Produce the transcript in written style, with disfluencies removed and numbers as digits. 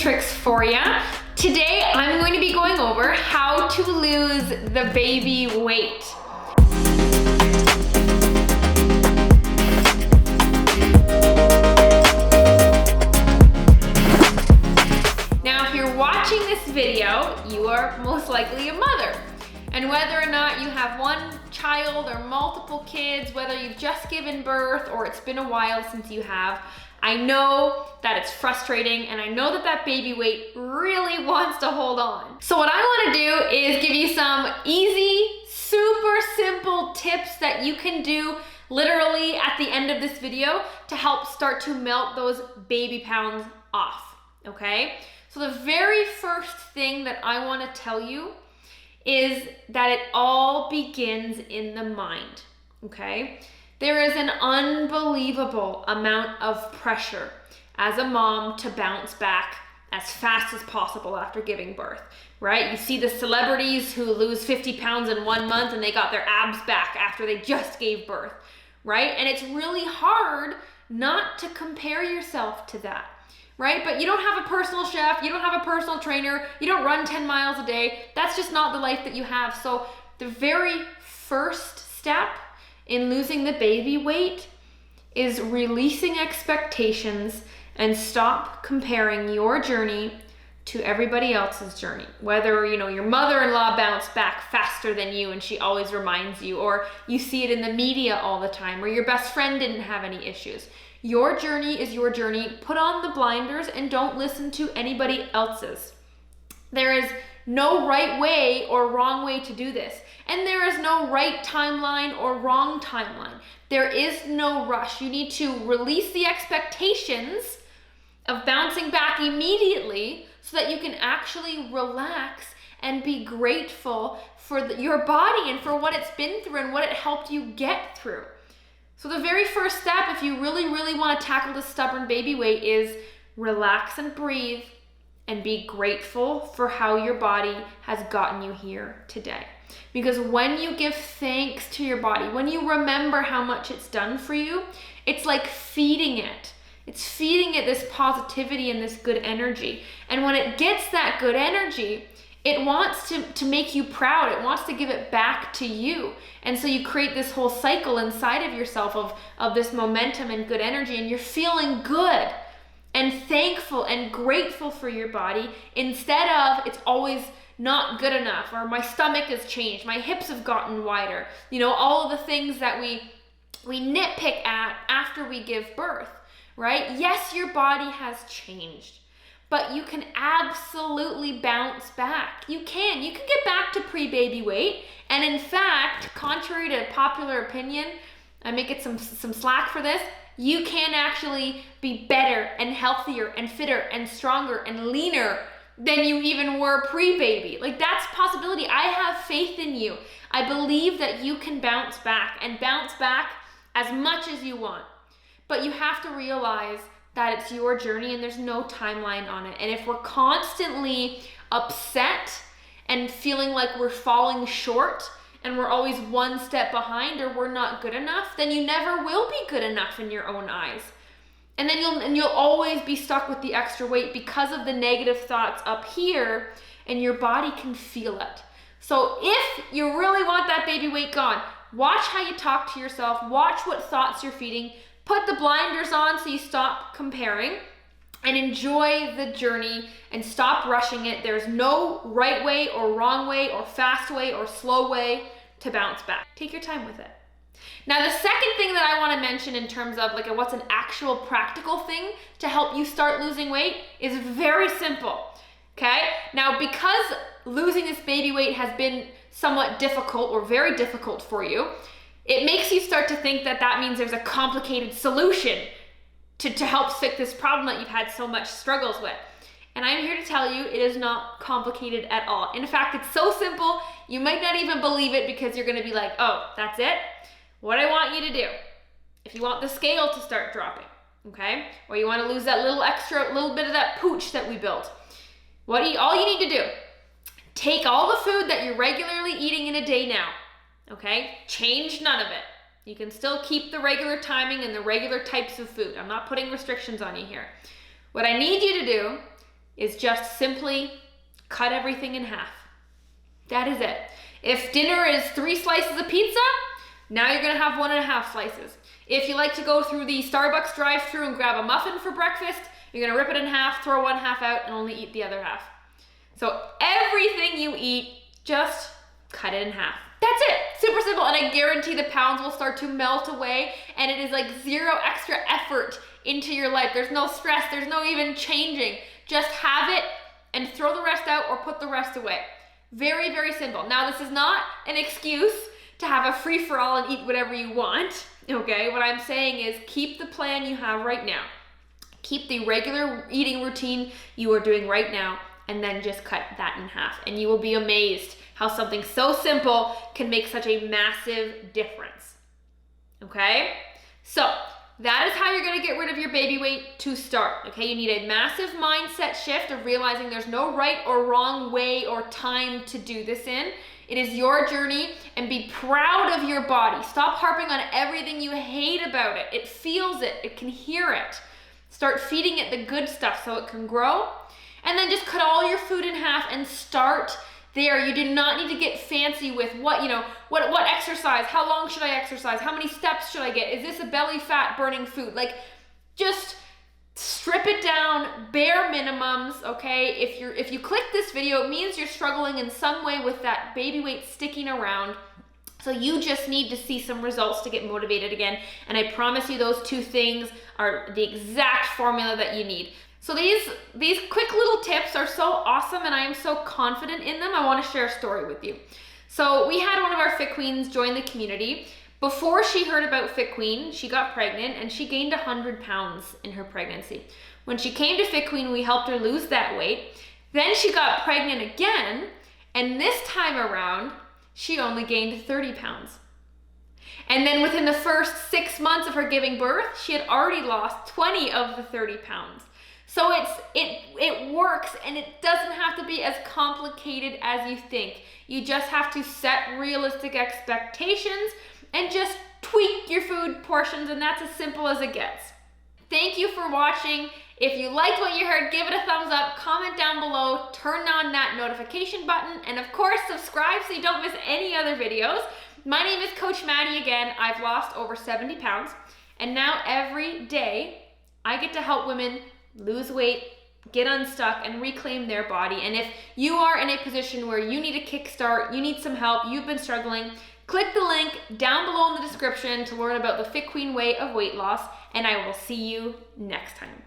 tricks for you. Today, I'm going to be going over how to lose the baby weight. Now, if you're watching this video, you are most likely a mother. And whether or not you have one child or multiple kids, whether you've just given birth or it's been a while since you have, I know that it's frustrating and I know that that baby weight really wants to hold on. So what I want to do is give you some easy, super simple tips that you can do literally at the end of this video to help start to melt those baby pounds off, okay? So the very first thing that I want to tell you is that it all begins in the mind, okay? There is an unbelievable amount of pressure as a mom to bounce back as fast as possible after giving birth, right? You see the celebrities who lose 50 pounds in 1 month and they got their abs back after they just gave birth, right? And it's really hard not to compare yourself to that, right? But you don't have a personal chef, you don't have a personal trainer, you don't run 10 miles a day. That's just not the life that you have. So the very first step in losing the baby weight is releasing expectations and stop comparing your journey to everybody else's journey. Whether, your mother-in-law bounced back faster than you and she always reminds you, or you see it in the media all the time, or your best friend didn't have any issues. Your journey is your journey. Put on the blinders and don't listen to anybody else's. There is no right way or wrong way to do this. And there is no right timeline or wrong timeline. There is no rush. You need to release the expectations of bouncing back immediately so that you can actually relax and be grateful for your body and for what it's been through and what it helped you get through. So the very first step, if you really, really want to tackle this stubborn baby weight, is relax and breathe and be grateful for how your body has gotten you here today. Because when you give thanks to your body, when you remember how much it's done for you, it's like feeding it. It's feeding it this positivity and this good energy. And when it gets that good energy, it wants to make you proud. It wants to give it back to you. And so you create this whole cycle inside of yourself of this momentum and good energy, and you're feeling good and thankful and grateful for your body instead of it's always not good enough, or my stomach has changed, my hips have gotten wider. All of the things that we nitpick at after we give birth, right? Yes, your body has changed, but you can absolutely bounce back. You can get back to pre-baby weight. And in fact, contrary to popular opinion, I may get some slack for this, you can actually be better and healthier and fitter and stronger and leaner than you even were pre-baby. Like, that's a possibility. I have faith in you. I believe that you can bounce back and bounce back as much as you want. But you have to realize that it's your journey and there's no timeline on it. And if we're constantly upset and feeling like we're falling short and we're always one step behind or we're not good enough, then you never will be good enough in your own eyes. And then you'll always be stuck with the extra weight because of the negative thoughts up here, and your body can feel it. So if you really want that baby weight gone, watch how you talk to yourself, watch what thoughts you're feeding, put the blinders on so you stop comparing, and enjoy the journey and stop rushing it. There's no right way or wrong way or fast way or slow way to bounce back. Take your time with it. Now, the second thing that I want to mention in terms of what's an actual practical thing to help you start losing weight is very simple, okay? Now, because losing this baby weight has been somewhat difficult or very difficult for you, it makes you start to think that means there's a complicated solution to help fix this problem that you've had so much struggles with. And I'm here to tell you it is not complicated at all. In fact, it's so simple, you might not even believe it because you're going to be like, oh, that's it? What I want you to do, if you want the scale to start dropping, okay? Or you want to lose that little bit of that pooch that we built, all you need to do, take all the food that you're regularly eating in a day now, okay? Change none of it. You can still keep the regular timing and the regular types of food. I'm not putting restrictions on you here. What I need you to do is just simply cut everything in half. That is it. If dinner is 3 slices of pizza, now you're gonna have 1.5 slices. If you like to go through the Starbucks drive-thru and grab a muffin for breakfast, you're gonna rip it in half, throw one half out, and only eat the other half. So everything you eat, just cut it in half. That's it, super simple, and I guarantee the pounds will start to melt away, and it is like 0 extra effort into your life. There's no stress, there's no even changing. Just have it and throw the rest out or put the rest away. Very, very simple. Now, this is not an excuse to have a free-for-all and eat whatever you want, okay? What I'm saying is keep the plan you have right now. Keep the regular eating routine you are doing right now, and then just cut that in half. And you will be amazed how something so simple can make such a massive difference, okay? So that is how you're gonna get rid of your baby weight to start, okay? You need a massive mindset shift of realizing there's no right or wrong way or time to do this in. It is your journey, and be proud of your body. Stop harping on everything you hate about it. It feels it, it can hear it. Start feeding it the good stuff so it can grow. And then just cut all your food in half and start there. You do not need to get fancy with what exercise, how long should I exercise, how many steps should I get, is this a belly fat burning food? Like, just strip it down, bare minimums, okay? If you click this video, it means you're struggling in some way with that baby weight sticking around. So you just need to see some results to get motivated again. And I promise you those 2 things are the exact formula that you need. So these quick little tips are so awesome, and I am so confident in them. I want to share a story with you. So we had one of our Fit Queens join the community. Before she heard about Fit Queen, she got pregnant and she gained 100 pounds in her pregnancy. When she came to Fit Queen, we helped her lose that weight. Then she got pregnant again, and this time around, she only gained 30 pounds. And then within the first 6 months of her giving birth, she had already lost 20 of the 30 pounds. So it works, and it doesn't have to be as complicated as you think. You just have to set realistic expectations and just tweak your food portions, and that's as simple as it gets. Thank you for watching. If you liked what you heard, give it a thumbs up, comment down below, turn on that notification button, and of course, subscribe so you don't miss any other videos. My name is Coach Maddie again. I've lost over 70 pounds, and now every day I get to help women lose weight, get unstuck, and reclaim their body. And if you are in a position where you need a kickstart, you need some help, you've been struggling, click the link down below in the description to learn about the Fit Queen way of weight loss, and I will see you next time.